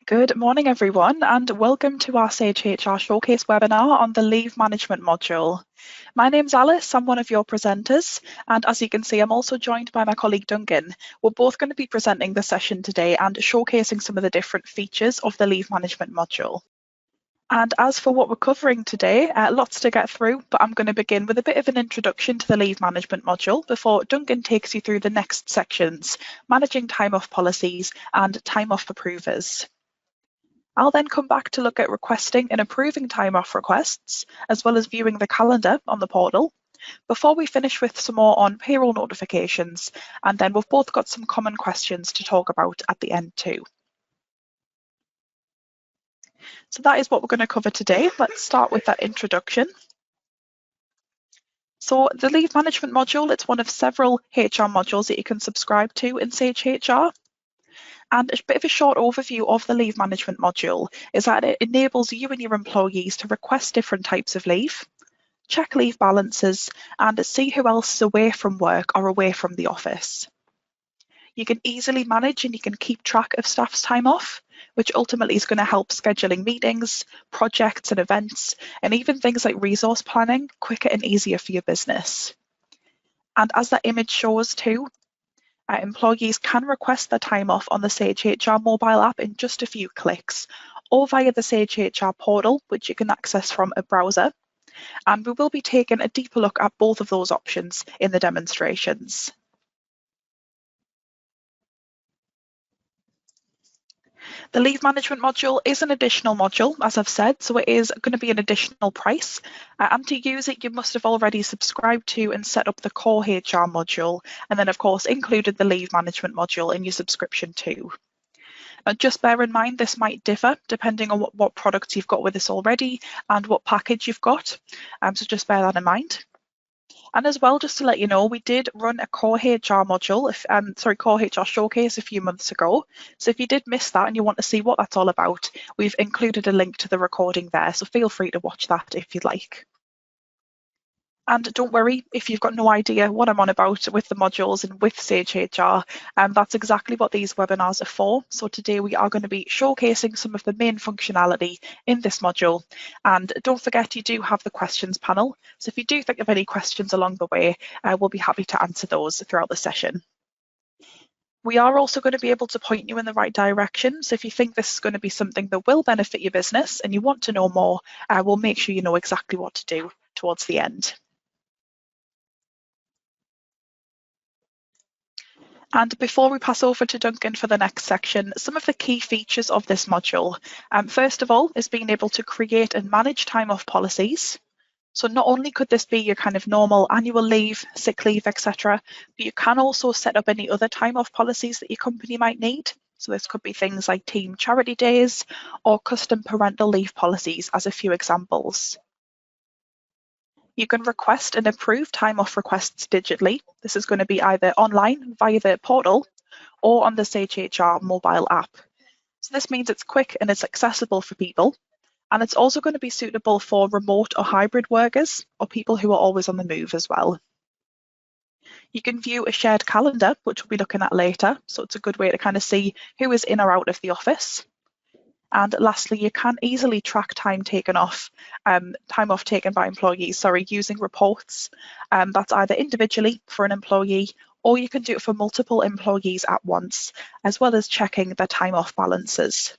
Good morning, everyone, and welcome to our Sage HR Showcase webinar on the Leave Management module. My name's Alice, I'm one of your presenters, and as you can see, I'm also joined by my colleague Duncan. We're both going to be presenting the session today and showcasing some of the different features of the Leave Management module. And as for what we're covering today, lots to get through, but I'm going to begin with a bit of an introduction to the Leave Management module before Duncan takes you through the next sections, managing time off policies and time off approvers. I'll then come back to look at requesting and approving time off requests, as well as viewing the calendar on the portal, before we finish with some more on payroll notifications, and then we've both got some common questions to talk about at the end too. So that is what we're going to cover today. Let's start with that introduction. So the Leave Management module, it's one of several HR modules that you can subscribe to in Sage HR. And a bit of a short overview of the Leave Management module is that it enables you and your employees to request different types of leave, check leave balances, and see who else is away from work or away from the office. You can easily manage and you can keep track of staff's time off, which ultimately is going to help scheduling meetings, projects and events, and even things like resource planning quicker and easier for your business. And as that image shows too, employees can request their time off on the Sage HR mobile app in just a few clicks, or via the Sage HR portal, which you can access from a browser. And we will be taking a deeper look at both of those options in the demonstrations. The Leave Management module is an additional module, as I've said, so it is going to be an additional price. And to use it, you must have already subscribed to and set up the core HR module, and then of course included the Leave Management module in your subscription too. Now, just bear in mind this might differ depending on what products you've got with us already and what package you've got, so just bear that in mind. And as well, just to let you know, we did run a core HR module, core HR showcase a few months ago. So if you did miss that and you want to see what that's all about, we've included a link to the recording there. So feel free to watch that if you'd like. And don't worry if you've got no idea what I'm on about with the modules and with Sage HR, that's exactly what these webinars are for. So today we are going to be showcasing some of the main functionality in this module. And don't forget you do have the questions panel. So if you do think of any questions along the way, we'll be happy to answer those throughout the session. We are also going to be able to point you in the right direction. So if you think this is going to be something that will benefit your business and you want to know more, we'll make sure you know exactly what to do towards the end. And before we pass over to Duncan for the next section, some of the key features of this module. First of all, is being able to create and manage time off policies. So not only could this be your kind of normal annual leave, sick leave, etc., but you can also set up any other time off policies that your company might need. So this could be things like team charity days or custom parental leave policies as a few examples. You can request and approve time off requests digitally. This is going to be either online via the portal or on the Sage HR mobile app. So this means it's quick and it's accessible for people. And it's also going to be suitable for remote or hybrid workers or people who are always on the move as well. You can view a shared calendar, which we'll be looking at later. So it's a good way to kind of see who is in or out of the office. And lastly, you can easily track time off taken by employees, using reports. That's either individually for an employee, or you can do it for multiple employees at once, as well as checking their time off balances.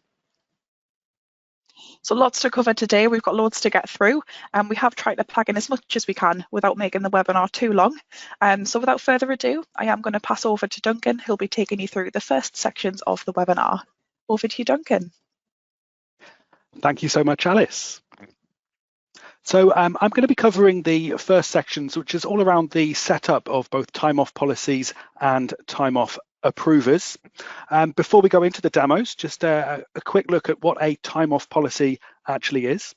So lots to cover today. We've got loads to get through, and we have tried to plug in as much as we can without making the webinar too long. So without further ado, I am going to pass over to Duncan, who'll be taking you through the first sections of the webinar. Over to you, Duncan. Thank you so much, Alice. So I'm going to be covering the first sections, which is all around the setup of both time off policies and time off approvers. Before we go into the demos, just a quick look at what a time off policy actually is.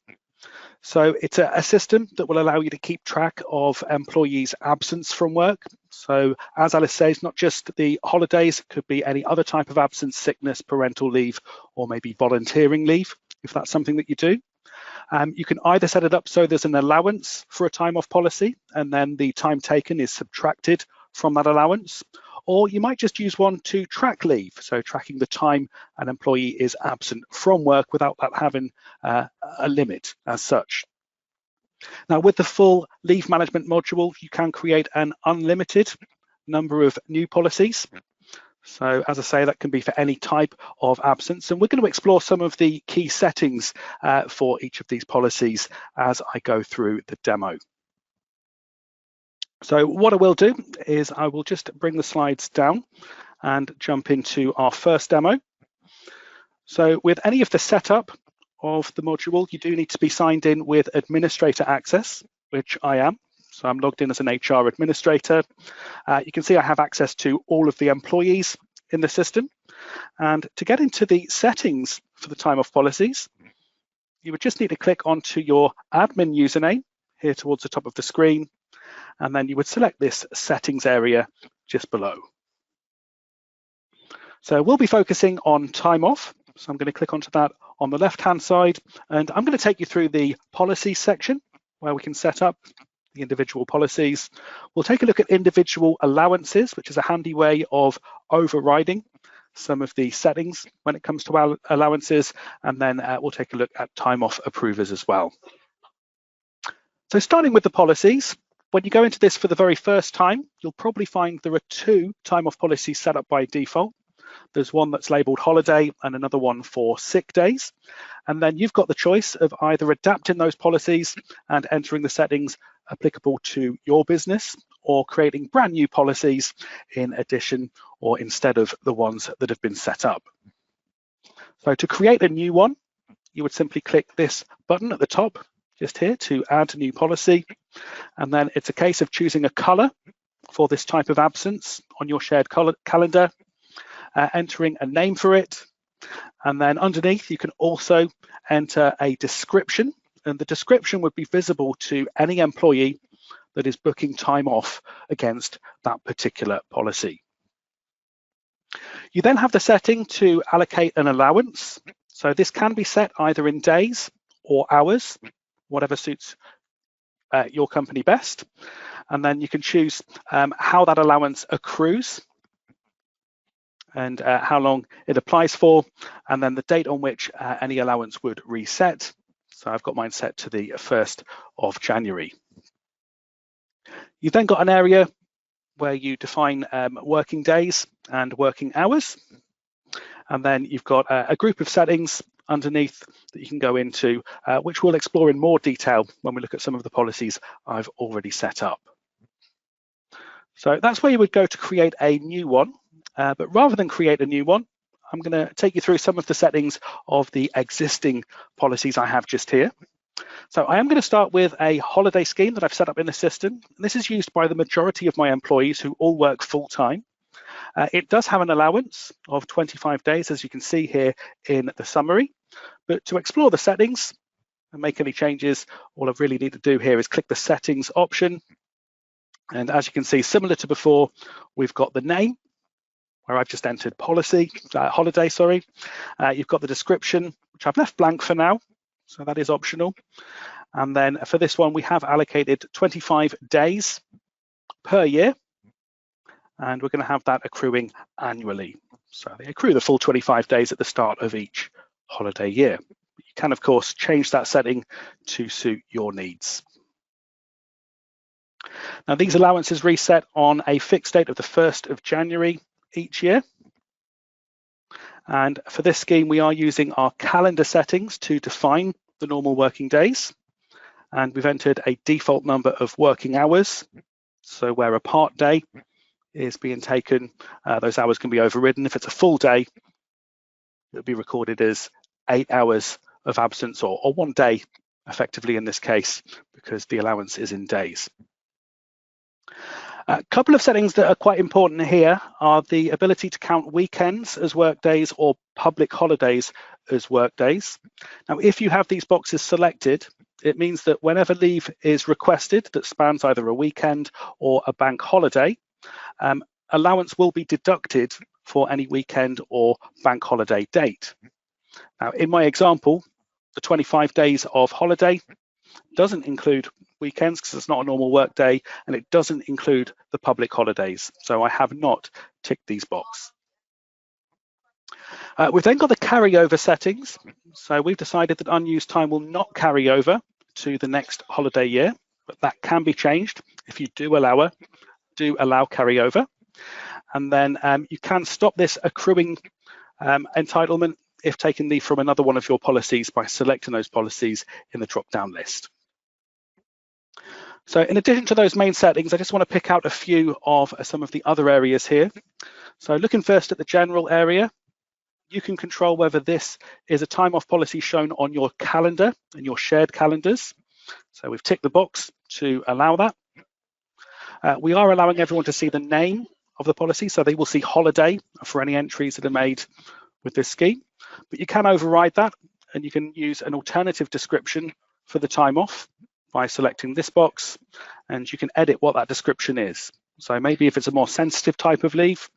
So it's a system that will allow you to keep track of employees' absence from work. So as Alice says, not just the holidays, could be any other type of absence, sickness, parental leave, or maybe volunteering leave, if that's something that you do. You can either set it up so there's an allowance for a time off policy, and then the time taken is subtracted from that allowance, or you might just use one to track leave, so tracking the time an employee is absent from work without that having a limit as such. Now, with the full leave management module, you can create an unlimited number of new policies. So as I say, that can be for any type of absence. And we're going to explore some of the key settings for each of these policies as I go through the demo. So what I will do is I will just bring the slides down and jump into our first demo. So with any of the setup of the module, you do need to be signed in with administrator access, which I am. So I'm logged in as an HR administrator. You can see I have access to all of the employees in the system. And to get into the settings for the time off policies, you would just need to click onto your admin username here towards the top of the screen, and then you would select this settings area just below. So we'll be focusing on time off. So I'm going to click onto that on the left-hand side, and I'm going to take you through the policies section where we can set up the individual policies. We'll take a look at individual allowances, which is a handy way of overriding some of the settings when it comes to allowances, and then we'll take a look at time off approvers as well. So starting with the policies, when you go into this for the very first time, you'll probably find there are two time off policies set up by default. There's one that's labeled holiday and another one for sick days. And then you've got the choice of either adapting those policies and entering the settings applicable to your business, or creating brand new policies in addition or instead of the ones that have been set up. So to create a new one, you would simply click this button at the top just here to add a new policy. And then it's a case of choosing a color for this type of absence on your shared calendar, entering a name for it. And then underneath, you can also enter a description, and the description would be visible to any employee that is booking time off against that particular policy. You then have the setting to allocate an allowance. So this can be set either in days or hours, whatever suits your company best. And then you can choose how that allowance accrues and how long it applies for, and then the date on which any allowance would reset. So I've got mine set to the 1st of January. You've then got an area where you define working days and working hours. And then you've got a group of settings underneath that you can go into, which we'll explore in more detail when we look at some of the policies I've already set up. So that's where you would go to create a new one. But rather than create a new one, I'm going to take you through some of the settings of the existing policies I have just here. So I am going to start with a holiday scheme that I've set up in the system. This is used by the majority of my employees who all work full-time. It does have an allowance of 25 days, as you can see here in the summary. But to explore the settings and make any changes, all I really need to do here is click the settings option. And as you can see, similar to before, we've got the name, where I've just entered holiday, sorry. You've got the description, which I've left blank for now, so that is optional. And then for this one, we have allocated 25 days per year, and we're going to have that accruing annually. So they accrue the full 25 days at the start of each holiday year. You can, of course, change that setting to suit your needs. Now, these allowances reset on a fixed date of the 1st of January each year. And for this scheme, we are using our calendar settings to define the normal working days. And we've entered a default number of working hours. So where a part day is being taken, those hours can be overridden. If it's a full day, it'll be recorded as 8 hours of absence, or 1 day effectively in this case, because the allowance is in days. A couple of settings that are quite important here are the ability to count weekends as work days or public holidays as work days. Now, if you have these boxes selected, it means that whenever leave is requested that spans either a weekend or a bank holiday, allowance will be deducted for any weekend or bank holiday date. Now, in my example, the 25 days of holiday doesn't include weekends because it's not a normal work day, and it doesn't include the public holidays. So I have not ticked these boxes. We've then got the carryover settings. So we've decided that unused time will not carry over to the next holiday year, but that can be changed if you do allow carryover. And then you can stop this accruing entitlement if taking leave from another one of your policies by selecting those policies in the drop-down list. So in addition to those main settings, I just want to pick out a few of some of the other areas here. So looking first at the general area, you can control whether this is a time off policy shown on your calendar and your shared calendars. So we've ticked the box to allow that. We are allowing everyone to see the name of the policy, so they will see holiday for any entries that are made with this scheme. But you can override that, and you can use an alternative description for the time off by selecting this box, and you can edit what that description is. So maybe if it's a more sensitive type of leave,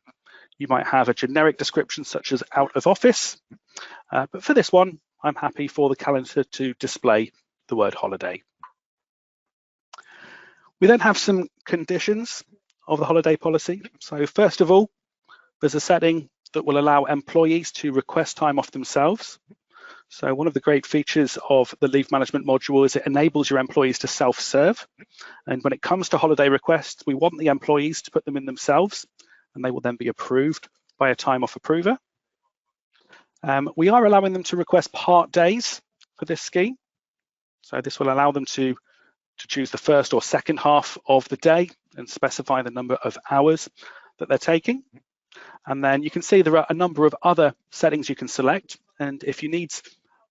you might have a generic description such as out of office. But for this one, I'm happy for the calendar to display the word holiday. We then have some conditions of the holiday policy. So first of all, there's a setting that will allow employees to request time off themselves. So one of the great features of the leave management module is it enables your employees to self-serve. And when it comes to holiday requests, we want the employees to put them in themselves, and they will then be approved by a time off approver. We are allowing them to request part days for this scheme. So this will allow them to choose the first or second half of the day and specify the number of hours that they're taking. And then you can see there are a number of other settings you can select. And if you need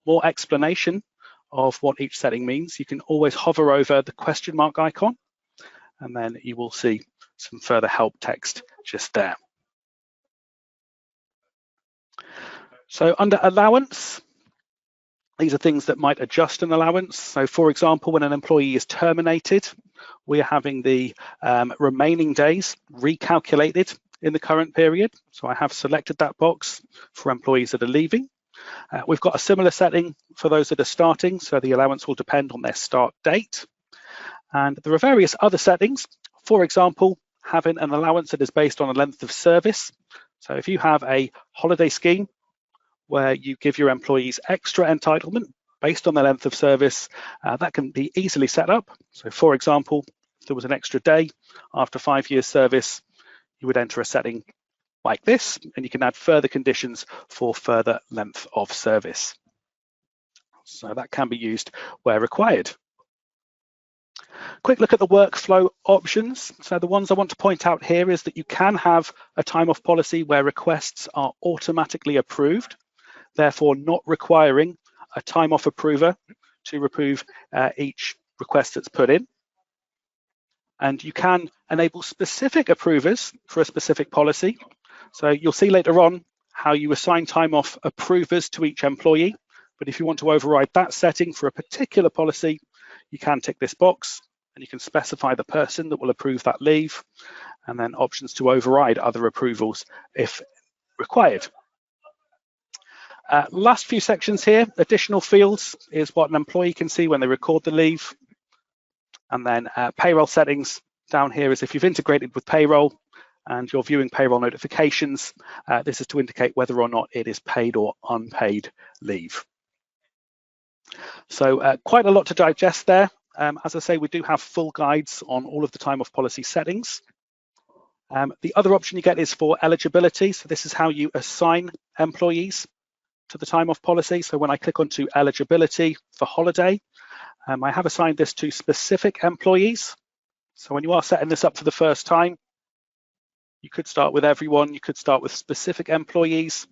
more explanation of what each setting means, you can always hover over the question mark icon, and then you will see some further help text just there. So under allowance, these are things that might adjust an allowance. So for example, when an employee is terminated, we're having the remaining days recalculated in the current period. So I have selected that box for employees that are leaving. We've got a similar setting for those that are starting, so the allowance will depend on their start date. And there are various other settings, for example, having an allowance that is based on a length of service. So if you have a holiday scheme where you give your employees extra entitlement based on their length of service, that can be easily set up. So for example, if there was an extra day after 5 years service, you would enter a setting like this, and you can add further conditions for further length of service. So that can be used where required. Quick look at the workflow options. So the ones I want to point out here is that you can have a time off policy where requests are automatically approved, therefore not requiring a time off approver to approve each request that's put in. And you can enable specific approvers for a specific policy. So you'll see later on how you assign time off approvers to each employee. But if you want to override that setting for a particular policy, you can tick this box and you can specify the person that will approve that leave, and then options to override other approvals if required. Last few sections here, additional fields is what an employee can see when they record the leave. And then payroll settings down here is if you've integrated with payroll and you're viewing payroll notifications, this is to indicate whether or not it is paid or unpaid leave. So quite a lot to digest there. As I say, we do have full guides on all of the time off policy settings. The other option you get is for eligibility. So this is how you assign employees to the time off policy. So when I click onto eligibility for holiday, I have assigned this to specific employees. So when you are setting this up for the first time, you could start with everyone. You could start with specific employees,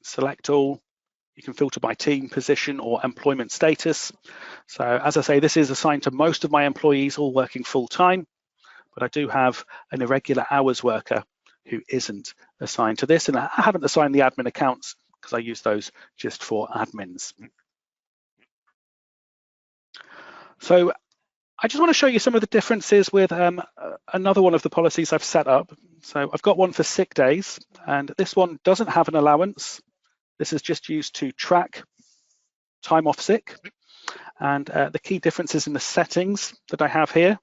select all. You can filter by team, position, or employment status. So as I say, this is assigned to most of my employees all working full time, but I do have an irregular hours worker who isn't assigned to this. And I haven't assigned the admin accounts because I use those just for admins. So I just want to show you some of the differences with another one of the policies I've set up. So I've got one for sick days, and this one doesn't have an allowance. This is just used to track time off sick. And the key differences in the settings that I have here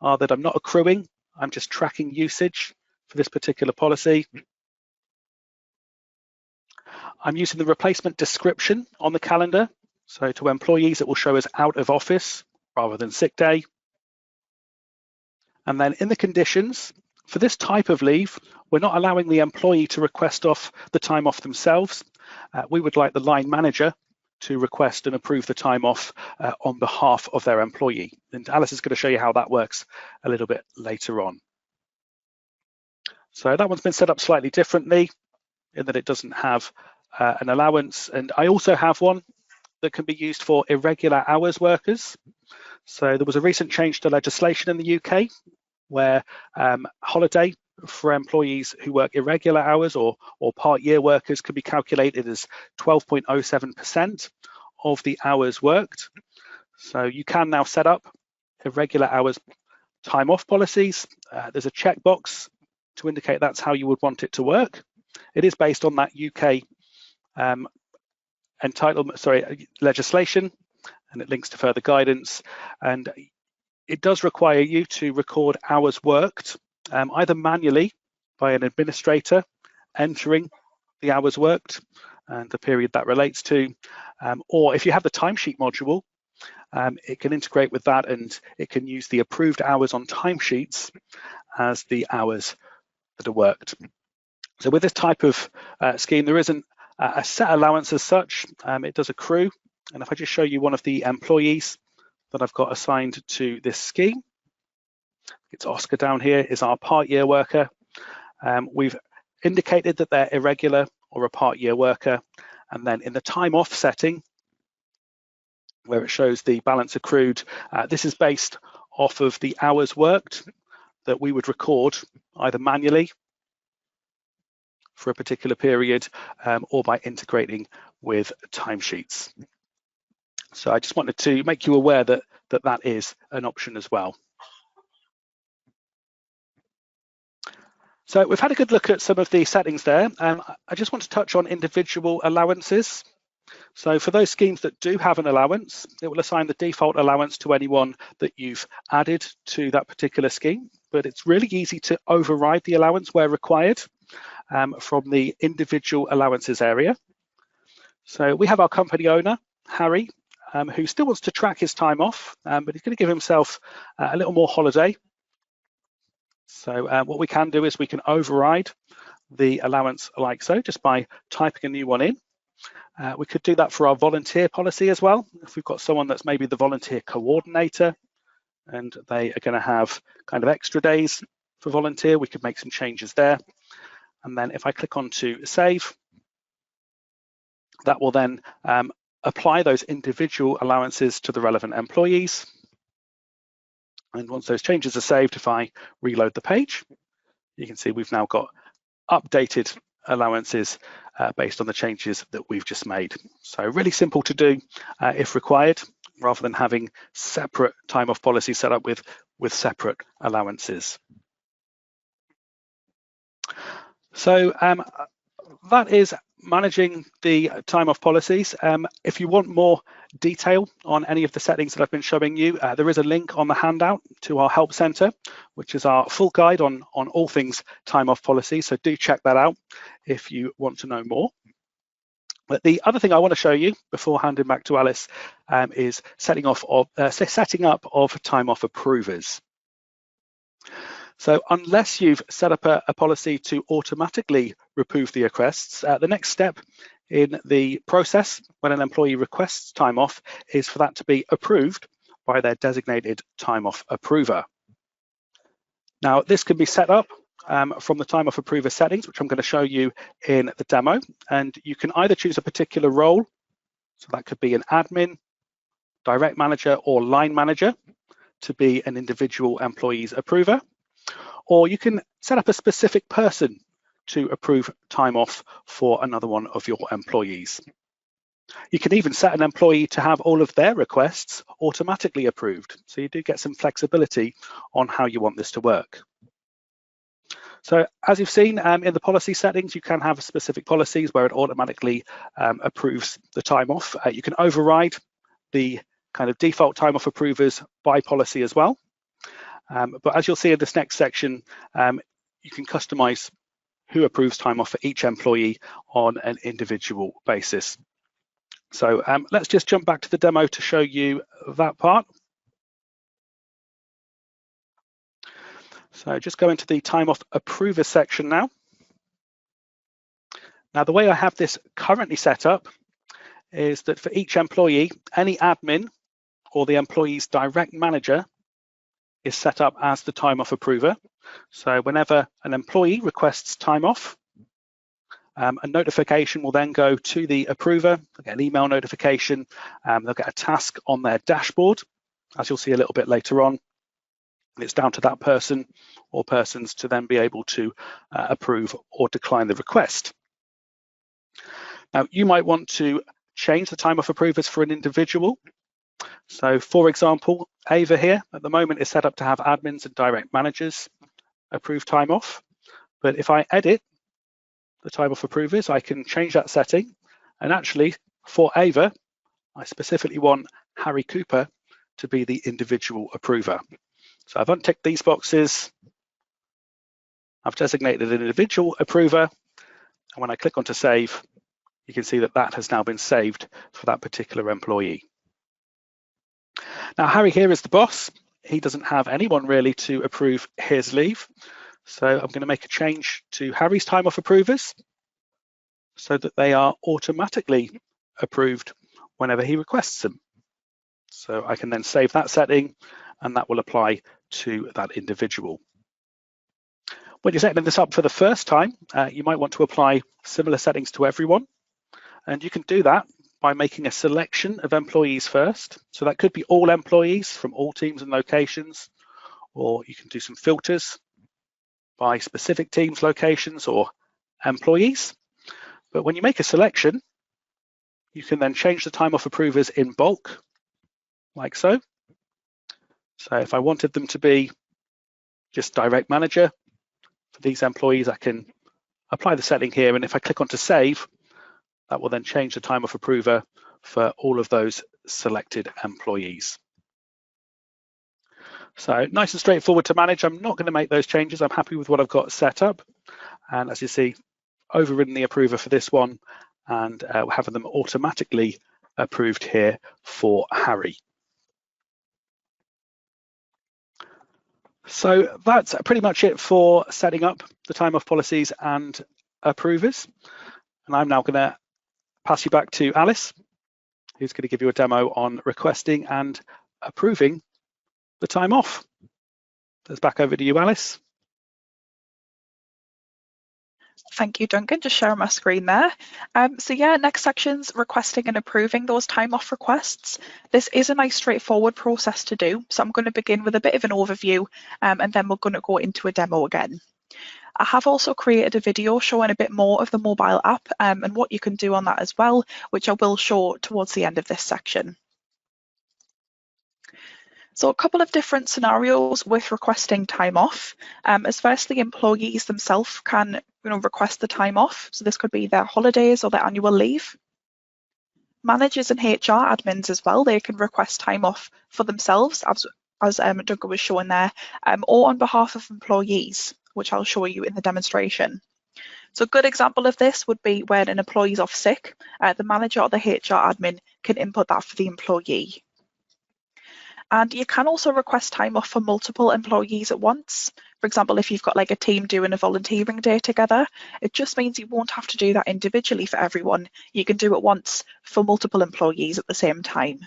are that I'm not accruing, I'm just tracking usage for this particular policy. I'm using the replacement description on the calendar. So to employees, it will show as out of office rather than sick day. And then in the conditions, for this type of leave, we're not allowing the employee to request off the time off themselves. We would like the line manager to request and approve the time off on behalf of their employee. And Alice is going to show you how that works a little bit later on. So that one's been set up slightly differently in that it doesn't have an allowance. And I also have one that can be used for irregular hours workers. So there was a recent change to legislation in the UK where holiday for employees who work irregular hours or part-year workers can be calculated as 12.07% of the hours worked. So you can now set up irregular hours time off policies. There's a checkbox to indicate that's how you would want it to work. It is based on that UK legislation, and it links to further guidance. And it does require you to record hours worked, either manually by an administrator entering the hours worked and the period that relates to, or if you have the timesheet module, it can integrate with that and it can use the approved hours on timesheets as the hours that are worked. So with this type of scheme, there isn't a set allowance as such. It does accrue. And if I just show you one of the employees that I've got assigned to this scheme, it's Oscar down here, is our part-year worker. We've indicated that they're irregular or a part-year worker. And then in the time off setting, where it shows the balance accrued, this is based off of the hours worked that we would record either manually for a particular period or by integrating with timesheets. So I just wanted to make you aware that that is an option as well. So we've had a good look at some of the settings there. I just want to touch on individual allowances. So for those schemes that do have an allowance, it will assign the default allowance to anyone that you've added to that particular scheme, but it's really easy to override the allowance where required from the individual allowances area. So we have our company owner, Harry, who still wants to track his time off, but he's going to give himself a little more holiday. So what we can do is we can override the allowance like so, just by typing a new one in. We could do that for our volunteer policy as well. If we've got someone that's maybe the volunteer coordinator and they are going to have kind of extra days for volunteer, we could make some changes there. And then if I click on to save, that will then apply those individual allowances to the relevant employees. And once those changes are saved, if I reload the page, you can see we've now got updated allowances based on the changes that we've just made. So really simple to do if required, rather than having separate time off policies set up with separate allowances. So that is managing the time off policies. If you want more detail on any of the settings that I've been showing you, there is a link on the handout to our help center, which is our full guide on all things time off policy. So do check that out if you want to know more. But the other thing I want to show you before handing back to Alice is setting up of time off approvers. So unless you've set up a policy to automatically approve the requests, the next step in the process when an employee requests time off is for that to be approved by their designated time off approver. Now, this can be set up from the time off approver settings, which I'm going to show you in the demo. And you can either choose a particular role, so that could be an admin, direct manager, or line manager to be an individual employee's approver. Or you can set up a specific person to approve time off for another one of your employees. You can even set an employee to have all of their requests automatically approved. So you do get some flexibility on how you want this to work. So as you've seen in the policy settings, you can have specific policies where it automatically approves the time off. You can override the kind of default time off approvers by policy as well. But as you'll see in this next section, you can customize who approves time off for each employee on an individual basis. So let's just jump back to the demo to show you that part. So just go into the time off approver section now. Now, the way I have this currently set up is that for each employee, any admin or the employee's direct manager is set up as the time off approver. So whenever an employee requests time off, a notification will then go to the approver. They'll get an email notification. They'll get a task on their dashboard, as you'll see a little bit later on. It's down to that person or persons to then be able to approve or decline the request. Now, you might want to change the time off approvers for an individual. So, for example, Ava here at the moment is set up to have admins and direct managers approve time off. But if I edit the time off approvers, I can change that setting. And actually, for Ava, I specifically want Harry Cooper to be the individual approver. So I've unticked these boxes. I've designated an individual approver. And when I click on to save, you can see that that has now been saved for that particular employee. Now, Harry here is the boss. He doesn't have anyone really to approve his leave. So I'm going to make a change to Harry's time off approvers so that they are automatically approved whenever he requests them. So I can then save that setting and that will apply to that individual. When you're setting this up for the first time, you might want to apply similar settings to everyone. And you can do that by making a selection of employees first. So that could be all employees from all teams and locations, or you can do some filters by specific teams, locations, or employees. But when you make a selection, you can then change the time off approvers in bulk, like so. So if I wanted them to be just direct manager for these employees, I can apply the setting here. And if I click on to save, that will then change the time off approver for all of those selected employees. So nice and straightforward to manage. I'm not going to make those changes. I'm happy with what I've got set up. And as you see, overridden the approver for this one, and we're having them automatically approved here for Harry. So that's pretty much it for setting up the time off policies and approvers. And I'm now going to pass you back to Alice, who's going to give you a demo on requesting and approving the time off. That's back over to you, Alice. Thank you, Duncan. Just sharing my screen there. So yeah, next section's requesting and approving those time off requests. This is a nice straightforward process to do. So I'm going to begin with a bit of an overview and then we're going to go into a demo again. I have also created a video showing a bit more of the mobile app and what you can do on that as well, which I will show towards the end of this section. So a couple of different scenarios with requesting time off. As firstly, employees themselves can request the time off. So this could be their holidays or their annual leave. Managers and HR admins as well, they can request time off for themselves, as Duncan was showing there, or on behalf of employees, which I'll show you in the demonstration. So a good example of this would be when an employee's off sick, the manager or the HR admin can input that for the employee. And you can also request time off for multiple employees at once. For example, if you've got like a team doing a volunteering day together, it just means you won't have to do that individually for everyone. You can do it once for multiple employees at the same time.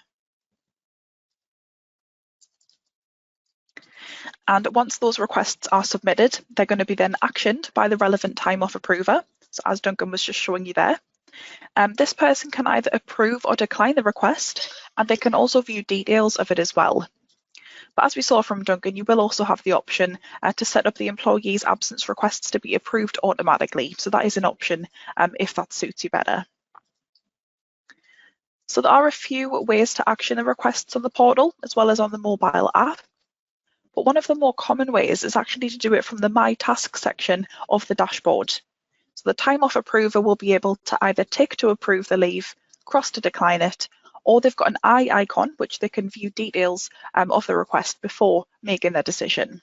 And once those requests are submitted, they're going to be then actioned by the relevant time off approver. So as Duncan was just showing you there. This person can either approve or decline the request, and they can also view details of it as well. But as we saw from Duncan, you will also have the option to set up the employee's absence requests to be approved automatically. So that is an option if that suits you better. So there are a few ways to action the requests on the portal as well as on the mobile app. But one of the more common ways is actually to do it from the My Tasks section of the dashboard. So the time off approver will be able to either tick to approve the leave, cross to decline it, or they've got an I icon, which they can view details of the request before making their decision.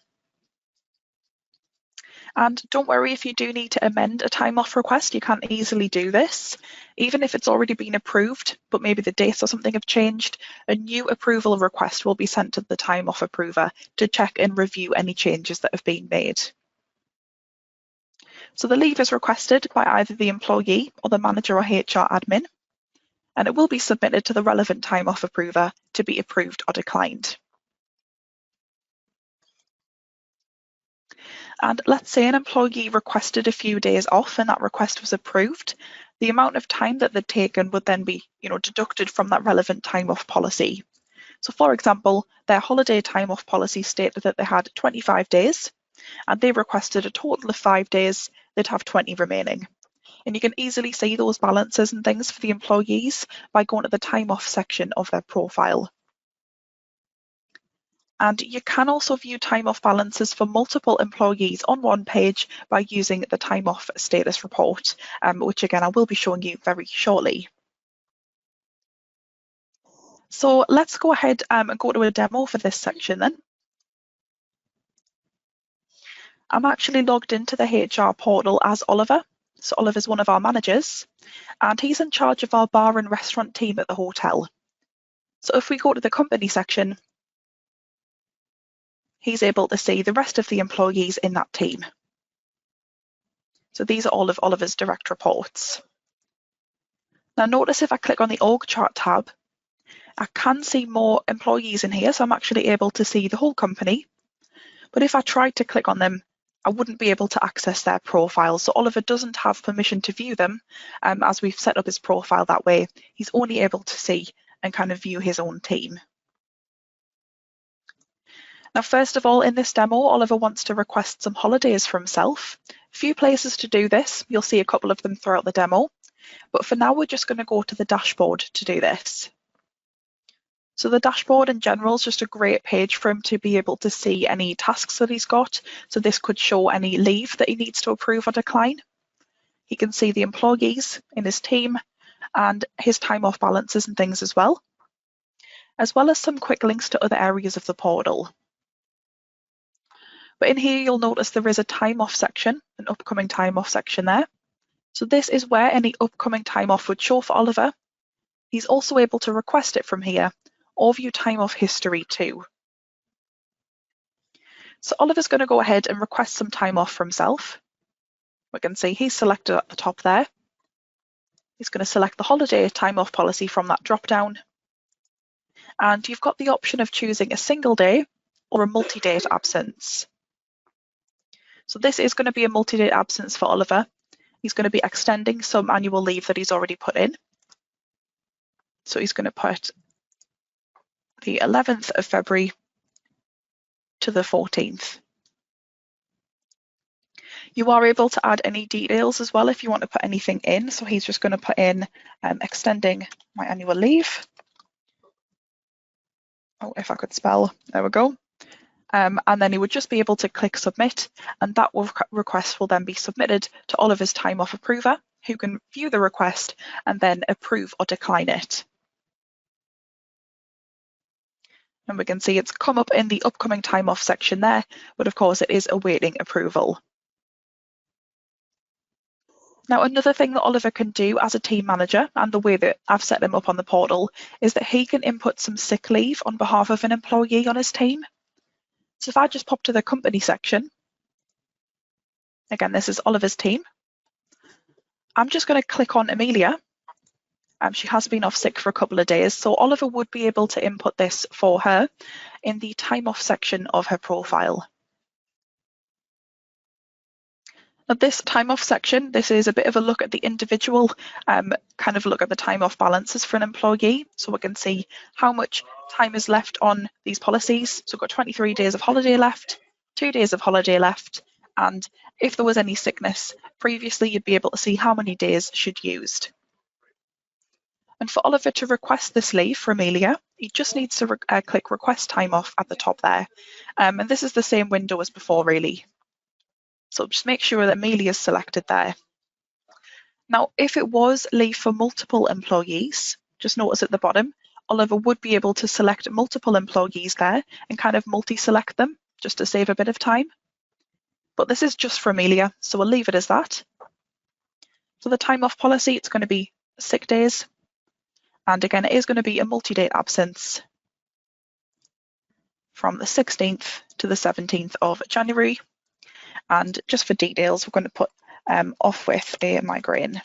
And don't worry if you do need to amend a time off request, you can easily do this. Even if it's already been approved, but maybe the dates or something have changed, a new approval request will be sent to the time off approver to check and review any changes that have been made. So the leave is requested by either the employee or the manager or HR admin, and it will be submitted to the relevant time off approver to be approved or declined. And let's say an employee requested a few days off and that request was approved. The amount of time that they'd taken would then be, deducted from that relevant time off policy. So for example, their holiday time off policy stated that they had 25 days and they requested a total of 5 days, they'd have 20 remaining. And you can easily see those balances and things for the employees by going to the time off section of their profile. And you can also view time off balances for multiple employees on one page by using the time off status report, which again I will be showing you very shortly. So let's go ahead and go to a demo for this section then. I'm actually logged into the HR portal as Oliver. So Oliver's one of our managers and he's in charge of our bar and restaurant team at the hotel. So if we go to the company section, he's able to see the rest of the employees in that team. So these are all of Oliver's direct reports. Now notice if I click on the org chart tab, I can see more employees in here, so I'm actually able to see the whole company. But if I tried to click on them, I wouldn't be able to access their profile. So Oliver doesn't have permission to view them, as we've set up his profile that way. He's only able to see and kind of view his own team. Now, first of all, in this demo, Oliver wants to request some holidays for himself. A few places to do this. You'll see a couple of them throughout the demo. But for now, we're just going to go to the dashboard to do this. So the dashboard in general is just a great page for him to be able to see any tasks that he's got. So this could show any leave that he needs to approve or decline. He can see the employees in his team and his time off balances and things as well as some quick links to other areas of the portal. But in here, you'll notice there is a time off section, an upcoming time off section there. So this is where any upcoming time off would show for Oliver. He's also able to request it from here or view time off history too. So Oliver's going to go ahead and request some time off for himself. We can see he's selected at the top there. He's going to select the holiday time off policy from that drop down. And you've got the option of choosing a single day or a multi-date absence. So this is going to be a multi-date absence for Oliver. He's going to be extending some annual leave that he's already put in. So he's going to put the 11th of February to the 14th. You are able to add any details as well if you want to put anything in. So he's just going to put in extending my annual leave. Oh, if I could spell, there we go. And then he would just be able to click submit, and that request will then be submitted to Oliver's time off approver, who can view the request and then approve or decline it. And we can see it's come up in the upcoming time off section there, but of course it is awaiting approval. Now, another thing that Oliver can do as a team manager, and the way that I've set him up on the portal, is that he can input some sick leave on behalf of an employee on his team. So if I just pop to the company section, again, this is Oliver's team. I'm just going to click on Amelia. She has been off sick for a couple of days, so Oliver would be able to input this for her in the time off section of her profile. Now this time off section, this is a bit of a look at the individual, kind of look at the time off balances for an employee. So we can see how much time is left on these policies. So we've got 23 days of holiday left, 2 days of holiday left, and if there was any sickness previously, you'd be able to see how many days she'd used. And for Oliver to request this leave for Amelia, he just needs to click request time off at the top there. And this is the same window as before, really. So just make sure that Amelia is selected there. Now, if it was leave for multiple employees, just notice at the bottom, Oliver would be able to select multiple employees there and kind of multi-select them just to save a bit of time. But this is just for Amelia, so we'll leave it as that. For the time off policy, it's going to be sick days. And again, it is going to be a multi-date absence from the 16th to the 17th of January. And just for details, we're going to put off with a migraine.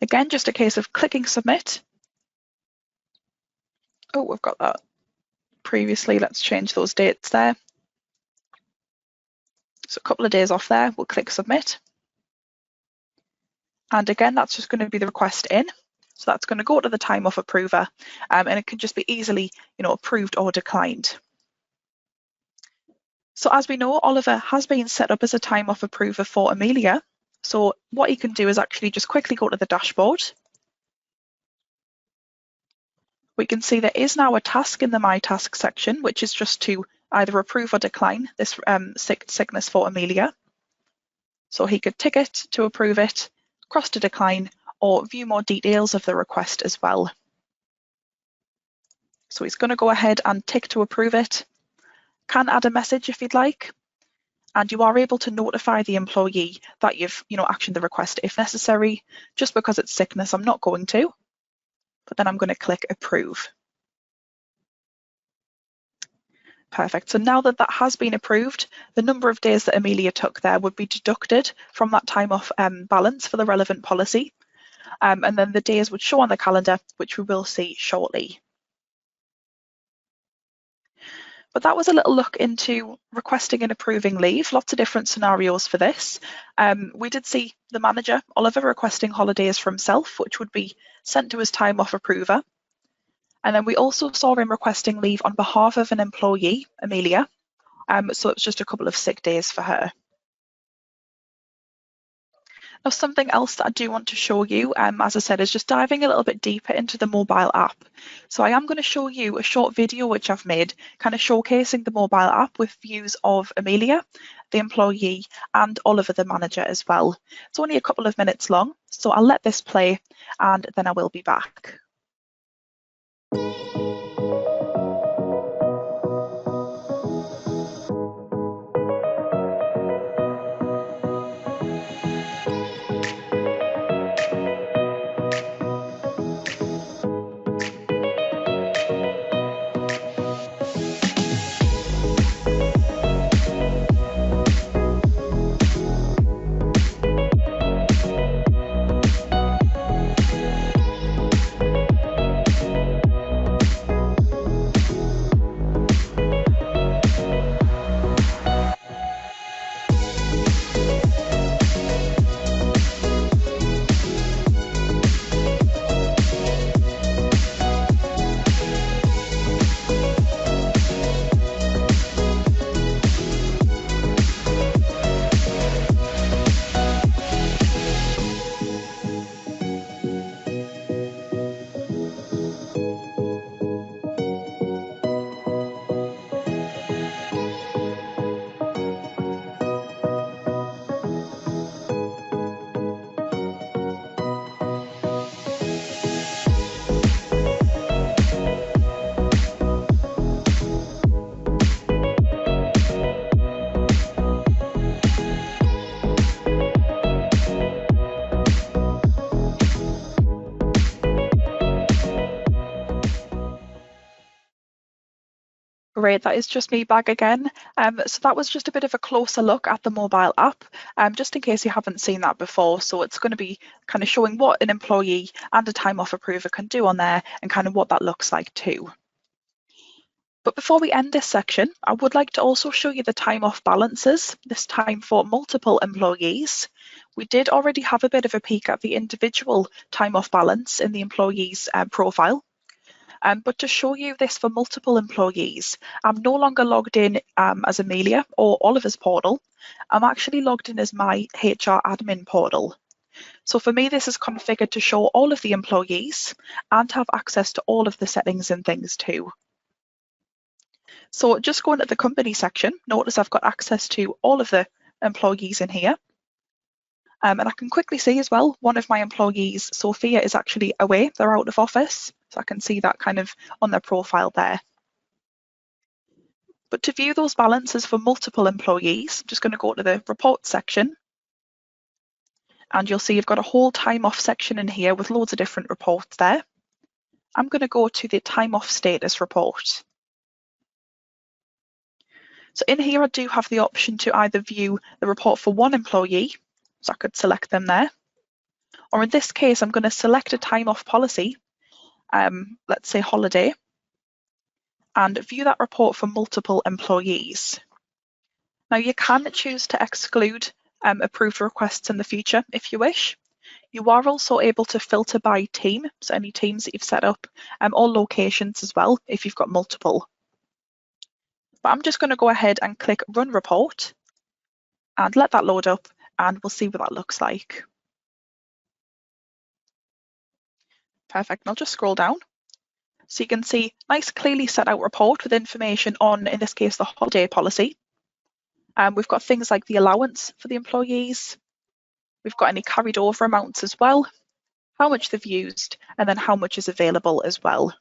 Again, just a case of clicking submit. Oh, we've got that previously. Let's change those dates there. So a couple of days off there, we'll click submit. And again, that's just going to be the request in. So that's going to go to the time off approver, and it can just be easily, approved or declined. So as we know, Oliver has been set up as a time off approver for Amelia. So what he can do is actually just quickly go to the dashboard. We can see there is now a task in the My Task section, which is just to either approve or decline this sickness for Amelia. So he could tick it to approve it, cross to decline, or view more details of the request as well. So he's going to go ahead and tick to approve it. Can add a message if you'd like, and you are able to notify the employee that you've actioned the request if necessary. Just because it's sickness, I'm not going to, but then I'm going to click approve. Perfect. So now that that has been approved, the number of days that Amelia took there would be deducted from that time off balance for the relevant policy. And then the days would show on the calendar, which we will see shortly. But that was a little look into requesting and approving leave, lots of different scenarios for this. We did see the manager, Oliver, requesting holidays for himself, which would be sent to his time off approver. And then we also saw him requesting leave on behalf of an employee, Amelia. So it was just a couple of sick days for her. Now, something else that I do want to show you, as I said, is just diving a little bit deeper into the mobile app. So I am going to show you a short video which I've made, kind of showcasing the mobile app with views of Amelia, the employee, and Oliver, the manager, as well. It's only a couple of minutes long, so I'll let this play and then I will be back. Great, that is just me back again. So that was just a bit of a closer look at the mobile app, just in case you haven't seen that before. So it's going to be kind of showing what an employee and a time off approver can do on there and kind of what that looks like too. But before we end this section, I would like to also show you the time off balances, this time for multiple employees. We did already have a bit of a peek at the individual time off balance in the employee's profile. But to show you this for multiple employees, I'm no longer logged in as Amelia or Oliver's portal. I'm actually logged in as my HR admin portal. So for me, this is configured to show all of the employees and have access to all of the settings and things too. So just going to the company section, notice I've got access to all of the employees in here. And I can quickly see as well, one of my employees, Sophia, is actually away. They're out of office. So I can see that kind of on their profile there. But to view those balances for multiple employees, I'm just going to go to the report section. And you'll see you've got a whole time off section in here with loads of different reports there. I'm going to go to the time off status report. So in here, I do have the option to either view the report for one employee, so I could select them there, or in this case, I'm going to select a time off policy, let's say holiday, and view that report for multiple employees. Now you can choose to exclude approved requests in the future if you wish. You are also able to filter by team, so any teams that you've set up, or locations as well if you've got multiple. But I'm just going to go ahead and click Run Report and let that load up, and we'll see what that looks like. Perfect, and I'll just scroll down. So you can see nice clearly set out report with information on, in this case, the holiday policy. We've got things like the allowance for the employees. We've got any carried over amounts as well, how much they've used, and then how much is available as well.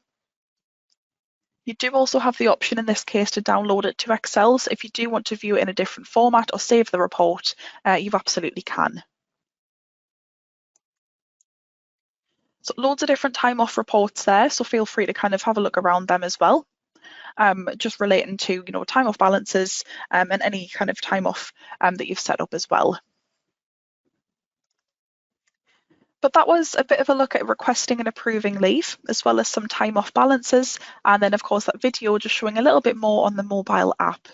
You do also have the option in this case to download it to Excel. So if you do want to view it in a different format or save the report, you absolutely can. So loads of different time off reports there, so feel free to kind of have a look around them as well. Just relating to, time off balances and any kind of time off that you've set up as well. But that was a bit of a look at requesting and approving leave, as well as some time off balances, and then of course that video just showing a little bit more on the mobile app.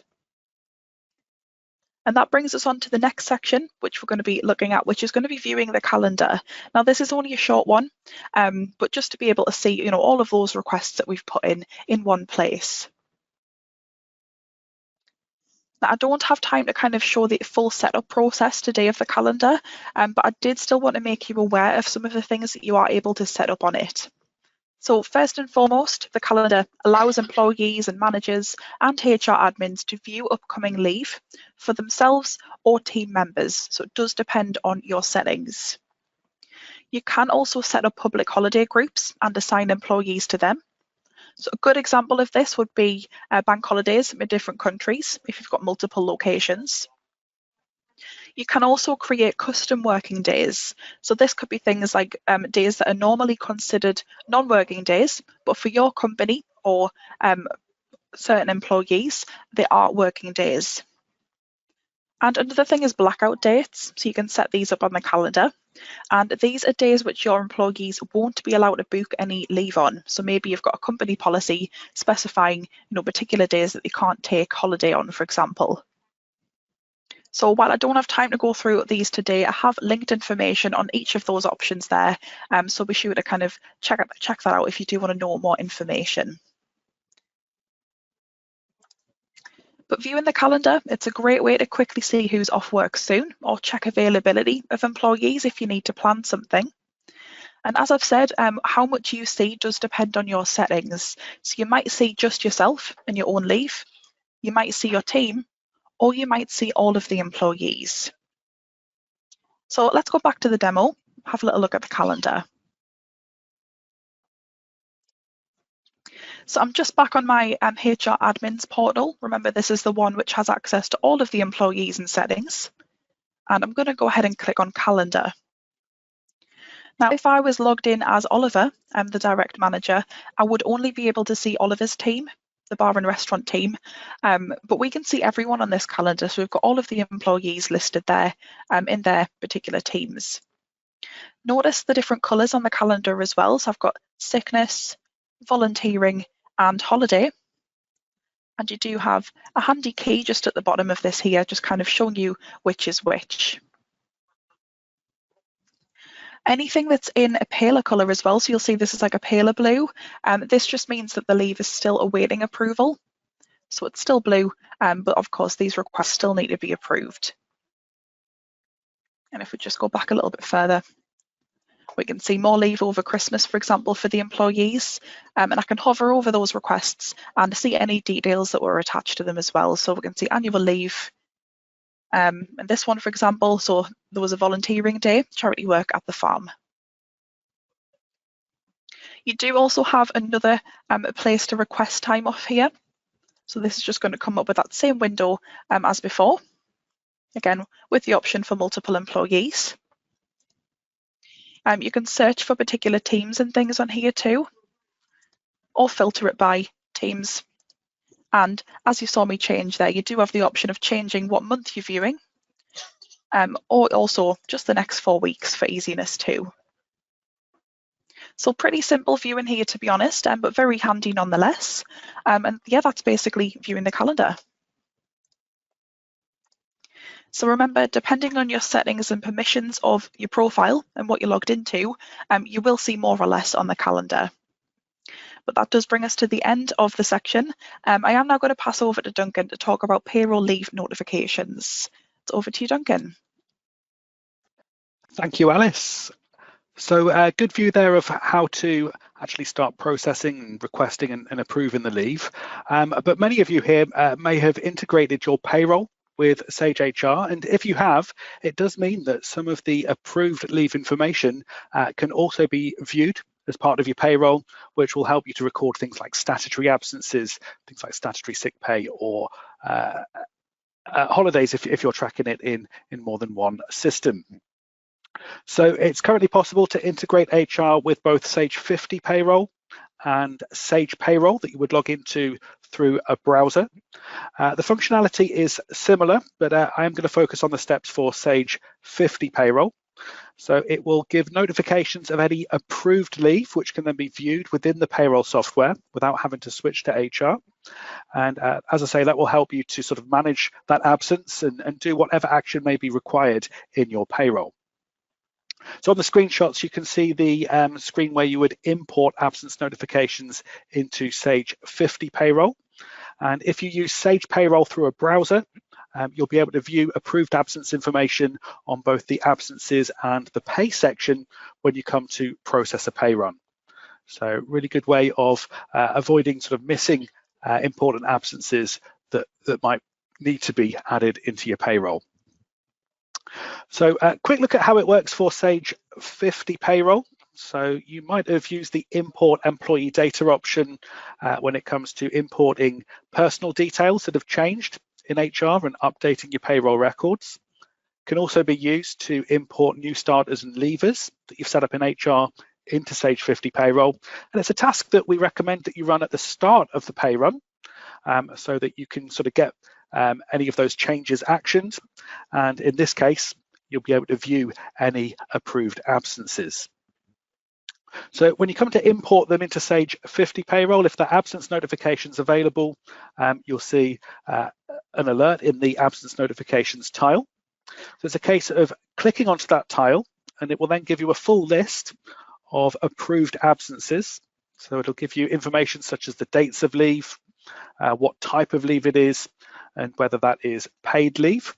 And that brings us on to the next section, which we're going to be looking at, which is going to be viewing the calendar. Now, this is only a short one, but just to be able to see, all of those requests that we've put in one place. Now, I don't have time to kind of show the full setup process today of the calendar, but I did still want to make you aware of some of the things that you are able to set up on it. So first and foremost, the calendar allows employees and managers and HR admins to view upcoming leave for themselves or team members. So it does depend on your settings. You can also set up public holiday groups and assign employees to them. So a good example of this would be bank holidays in different countries if you've got multiple locations. You can also create custom working days. So this could be things like days that are normally considered non-working days, but for your company or certain employees, they are working days. And another thing is blackout dates. So you can set these up on the calendar. And these are days which your employees won't be allowed to book any leave on. So maybe you've got a company policy specifying, particular days that they can't take holiday on, for example. So while I don't have time to go through these today, I have linked information on each of those options there. So be sure to kind of check that out if you do want to know more information. But viewing the calendar, it's a great way to quickly see who's off work soon or check availability of employees if you need to plan something. And as I've said, how much you see does depend on your settings. So you might see just yourself and your own leave, you might see your team, or you might see all of the employees. So let's go back to the demo, have a little look at the calendar. So I'm just back on my HR admins portal. Remember, this is the one which has access to all of the employees and settings. And I'm going to go ahead and click on calendar. Now, if I was logged in as Oliver, the direct manager, I would only be able to see Oliver's team, the bar and restaurant team, but we can see everyone on this calendar. So we've got all of the employees listed there in their particular teams. Notice the different colours on the calendar as well. So I've got sickness, volunteering and holiday. And you do have a handy key just at the bottom of this here, just kind of showing you which is which. Anything that's in a paler colour as well, so you'll see this is like a paler blue, this just means that the leave is still awaiting approval. So it's still blue, but of course these requests still need to be approved. And if we just go back a little bit further, we can see more leave over Christmas, for example, for the employees. And I can hover over those requests and see any details that were attached to them as well. So we can see annual leave, And this one, for example, so there was a volunteering day, charity work at the farm. You do also have another place to request time off here. So this is just going to come up with that same window as before, again, with the option for multiple employees. You can search for particular teams and things on here too, or filter it by teams. And as you saw me change there, you do have the option of changing what month you're viewing, or also just the next 4 weeks for easiness too. So pretty simple viewing here, to be honest, but very handy nonetheless. And yeah, that's basically viewing the calendar. So remember, depending on your settings and permissions of your profile and what you're logged into, you will see more or less on the calendar. But that does bring us to the end of the section. I am now going to pass over to Duncan to talk about payroll leave notifications. It's over to you, Duncan. Thank you, Alice. So a good view there of how to actually start processing and requesting and approving the leave. But many of you here may have integrated your payroll with Sage HR, and if you have, it does mean that some of the approved leave information can also be viewed as part of your payroll, which will help you to record things like statutory absences, things like statutory sick pay, or holidays if you're tracking it in more than one system. So it's currently possible to integrate HR with both Sage 50 Payroll and Sage Payroll that you would log into through a browser. The functionality is similar, but I am going to focus on the steps for Sage 50 Payroll. So it will give notifications of any approved leave, which can then be viewed within the payroll software without having to switch to HR. And as I say, that will help you to sort of manage that absence and do whatever action may be required in your payroll. So on the screenshots, you can see the screen where you would import absence notifications into Sage 50 Payroll. And if you use Sage Payroll through a browser, you'll be able to view approved absence information on both the absences and the pay section when you come to process a pay run. So really good way of avoiding sort of missing important absences that might need to be added into your payroll. So a quick look at how it works for Sage 50 Payroll. So you might have used the import employee data option when it comes to importing personal details that have changed in HR and updating your payroll records. Can also be used to import new starters and leavers that you've set up in HR into Sage 50 Payroll. And it's a task that we recommend that you run at the start of the pay run so that you can sort of get any of those changes actioned. And in this case, you'll be able to view any approved absences. So when you come to import them into Sage 50 Payroll, if the absence notification is available, you'll see an alert in the absence notifications tile. So it's a case of clicking onto that tile, and it will then give you a full list of approved absences. So it'll give you information such as the dates of leave, what type of leave it is, and whether that is paid leave.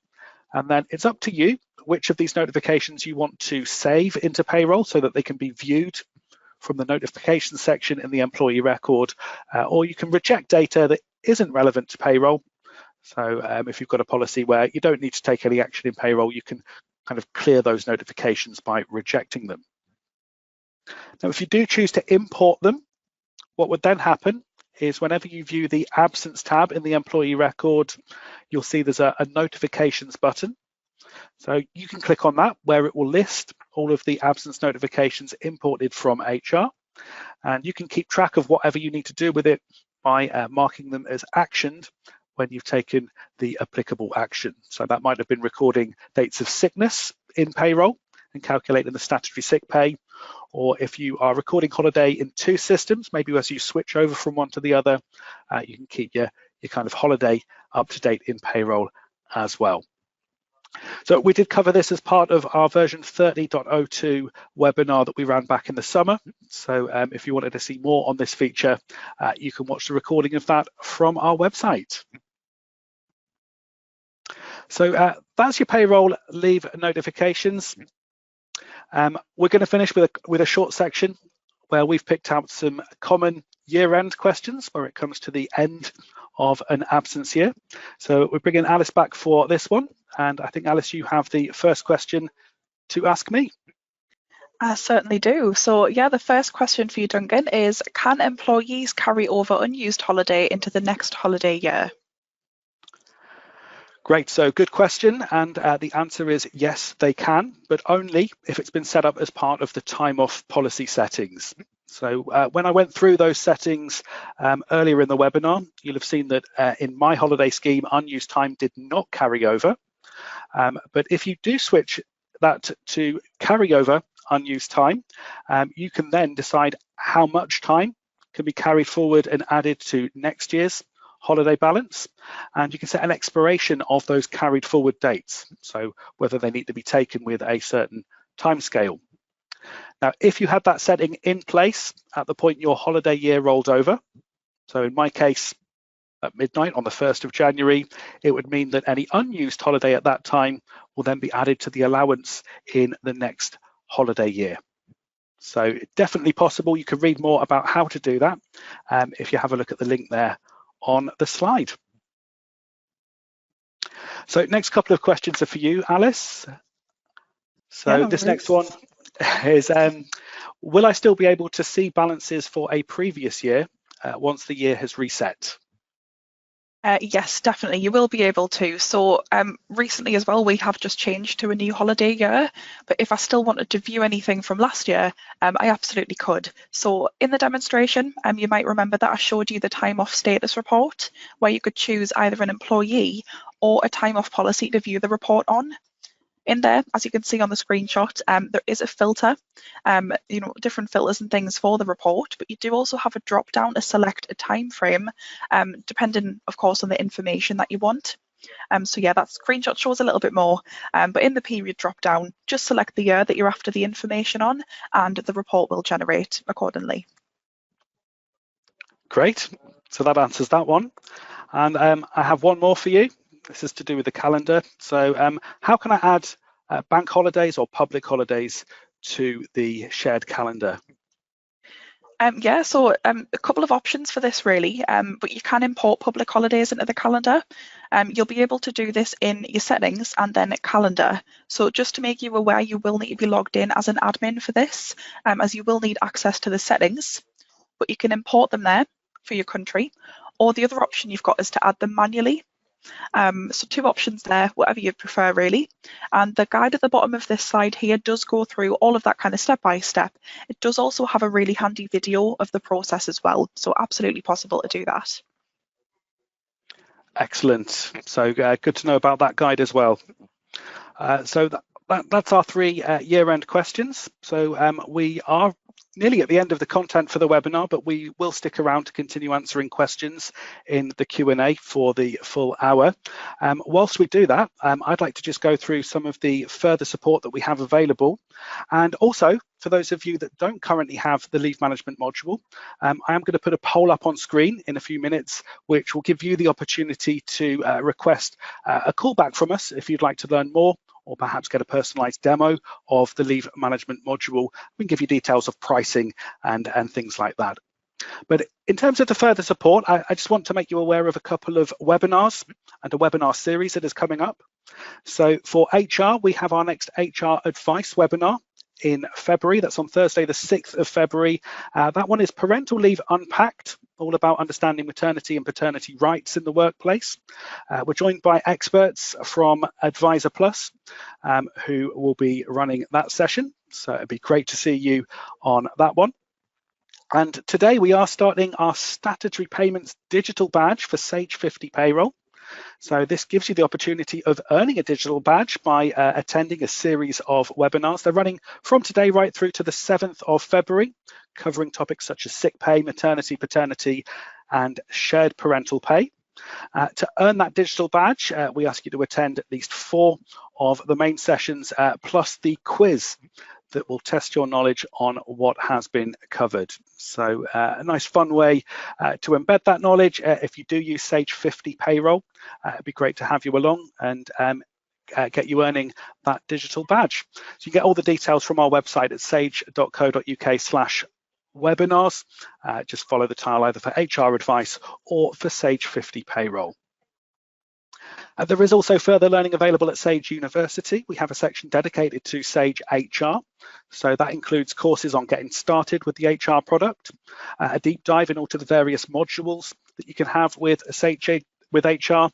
And then it's up to you which of these notifications you want to save into payroll so that they can be viewed from the notification section in the employee record, or you can reject data that isn't relevant to payroll. So if you've got a policy where you don't need to take any action in payroll, you can kind of clear those notifications by rejecting them. Now, if you do choose to import them, what would then happen is whenever you view the absence tab in the employee record, you'll see there's a notifications button. So you can click on that where it will list all of the absence notifications imported from HR. And you can keep track of whatever you need to do with it by marking them as actioned when you've taken the applicable action. So that might have been recording dates of sickness in payroll and calculating the statutory sick pay, or if you are recording holiday in two systems, maybe as you switch over from one to the other, you can keep your kind of holiday up to date in payroll as well. So we did cover this as part of our version 30.02 webinar that we ran back in the summer. So if you wanted to see more on this feature, you can watch the recording of that from our website. So that's your payroll leave notifications. We're going to finish with a short section where we've picked out some common year-end questions where it comes to the end of an absence year. So we're bringing Alice back for this one. And I think, Alice, you have the first question to ask me. I certainly do. So yeah, the first question for you, Duncan, is can employees carry over unused holiday into the next holiday year? Great, so good question, and the answer is yes, they can, but only if it's been set up as part of the time off policy settings. So when I went through those settings earlier in the webinar, you'll have seen that in my holiday scheme, unused time did not carry over. But if you do switch that to carry over unused time, you can then decide how much time can be carried forward and added to next year's holiday balance, and you can set an expiration of those carried forward dates, so whether they need to be taken with a certain timescale. Now, if you had that setting in place at the point your holiday year rolled over, so in my case at midnight on the 1st of January, it would mean that any unused holiday at that time will then be added to the allowance in the next holiday year. So definitely possible. You can read more about how to do that if you have a look at the link there on the slide. So next couple of questions are for you, Alice. So Yeah, this next one is, will I still be able to see balances for a previous year once the year has reset? Yes, definitely, you will be able to. So recently as well, we have just changed to a new holiday year, but if I still wanted to view anything from last year, I absolutely could. So in the demonstration, you might remember that I showed you the time off status report, where you could choose either an employee or a time off policy to view the report on. In there, as you can see on the screenshot, there is a filter, different filters and things for the report, but you do also have a drop down to select a time frame, depending, of course, on the information that you want. So yeah, that screenshot shows a little bit more, but in the period drop down, just select the year that you're after the information on, and the report will generate accordingly. Great, so that answers that one. And I have one more for you. This is to do with the calendar. So how can I add bank holidays or public holidays to the shared calendar? Yeah, so a couple of options for this really, but you can import public holidays into the calendar. You'll be able to do this in your settings and then calendar. So just to make you aware, you will need to be logged in as an admin for this, as you will need access to the settings, but you can import them there for your country. Or the other option you've got is to add them manually. So two options there, whatever you prefer really. And the guide at the bottom of this slide here does go through all of that kind of step by step. It does also have a really handy video of the process as well. So absolutely possible to do that. Excellent. So good to know about that guide as well. So that's our three year-end questions. So we are nearly at the end of the content for the webinar, but we will stick around to continue answering questions in the Q&A for the full hour. Whilst we do that, I'd like to just go through some of the further support that we have available. And also, for those of you that don't currently have the leave management module, I am going to put a poll up on screen in a few minutes, which will give you the opportunity to request a callback from us if you'd like to learn more, or perhaps get a personalized demo of the leave management module. We can give you details of pricing and things like that. But in terms of the further support, I just want to make you aware of a couple of webinars and a webinar series that is coming up. So for HR, we have our next HR advice webinar in February. That's on Thursday, the 6th of February. That one is Parental Leave Unpacked, all about understanding maternity and paternity rights in the workplace. We're joined by experts from Advisor Plus, who will be running that session. So it'd be great to see you on that one. And today we are starting our statutory payments digital badge for Sage 50 Payroll. So this gives you the opportunity of earning a digital badge by attending a series of webinars. They're running from today right through to the 7th of February, covering topics such as sick pay, maternity, paternity, and shared parental pay. To earn that digital badge, we ask you to attend at least 4 of the main sessions, plus the quiz that will test your knowledge on what has been covered. So a nice fun way to embed that knowledge. If you do use Sage 50 Payroll, it'd be great to have you along and get you earning that digital badge. So you get all the details from our website at sage.co.uk/webinars. Just follow the tile either for HR advice or for Sage 50 Payroll. There is also further learning available at Sage University. We have a section dedicated to Sage HR. So that includes courses on getting started with the HR product, a deep dive into the various modules that you can have with Sage with HR,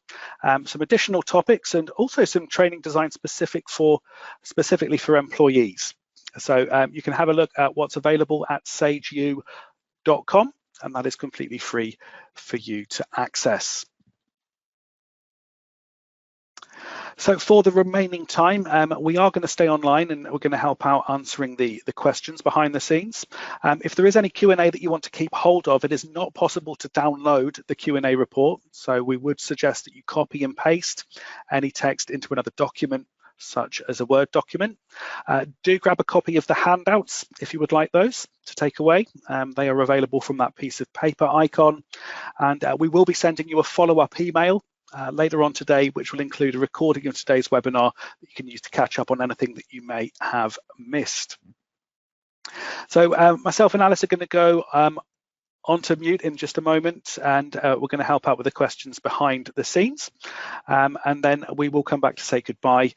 some additional topics, and also some training designed specifically for employees. So you can have a look at what's available at sageu.com, and that is completely free for you to access. So for the remaining time, we are going to stay online and we're going to help out answering the questions behind the scenes. If there is any Q&A that you want to keep hold of, it is not possible to download the Q&A report. So we would suggest that you copy and paste any text into another document, such as a Word document. Do grab a copy of the handouts if you would like those to take away. They are available from that piece of paper icon. And we will be sending you a follow-up email later on today, which will include a recording of today's webinar that you can use to catch up on anything that you may have missed. So myself and Alice are going to go onto mute in just a moment, and we're going to help out with the questions behind the scenes, and then we will come back to say goodbye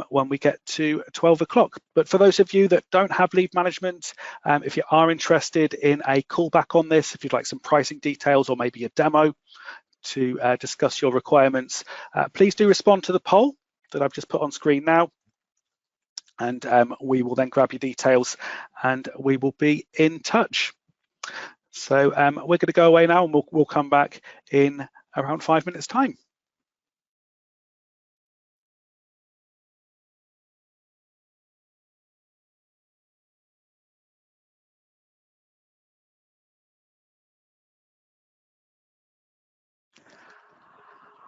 when we get to 12 o'clock. But for those of you that don't have leave management, if you are interested in a callback on this, if you'd like some pricing details or maybe a demo to discuss your requirements, please do respond to the poll that I've just put on screen now, and we will then grab your details and we will be in touch. So we're going to go away now, and we'll come back in around 5 minutes time.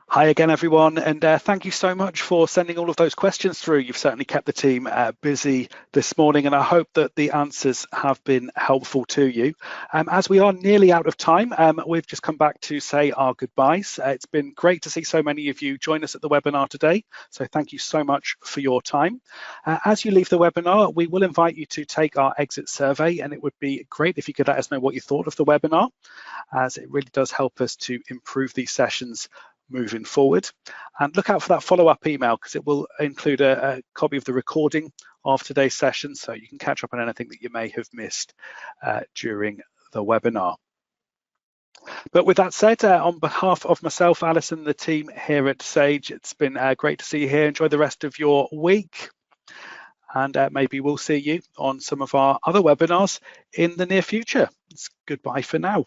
Hi again, everyone, and thank you so much for sending all of those questions through. You've certainly kept the team busy this morning, and I hope that the answers have been helpful to you. As we are nearly out of time, we've just come back to say our goodbyes. It's been great to see so many of you join us at the webinar today, so thank you so much for your time. As you leave the webinar, we will invite you to take our exit survey, and it would be great if you could let us know what you thought of the webinar, as it really does help us to improve these sessions moving forward. And look out for that follow-up email, because it will include a copy of the recording of today's session, so you can catch up on anything that you may have missed during the webinar. But with that said, on behalf of myself, Alice, and the team here at Sage, it's been great to see you here. Enjoy the rest of your week, and maybe we'll see you on some of our other webinars in the near future. It's goodbye for now.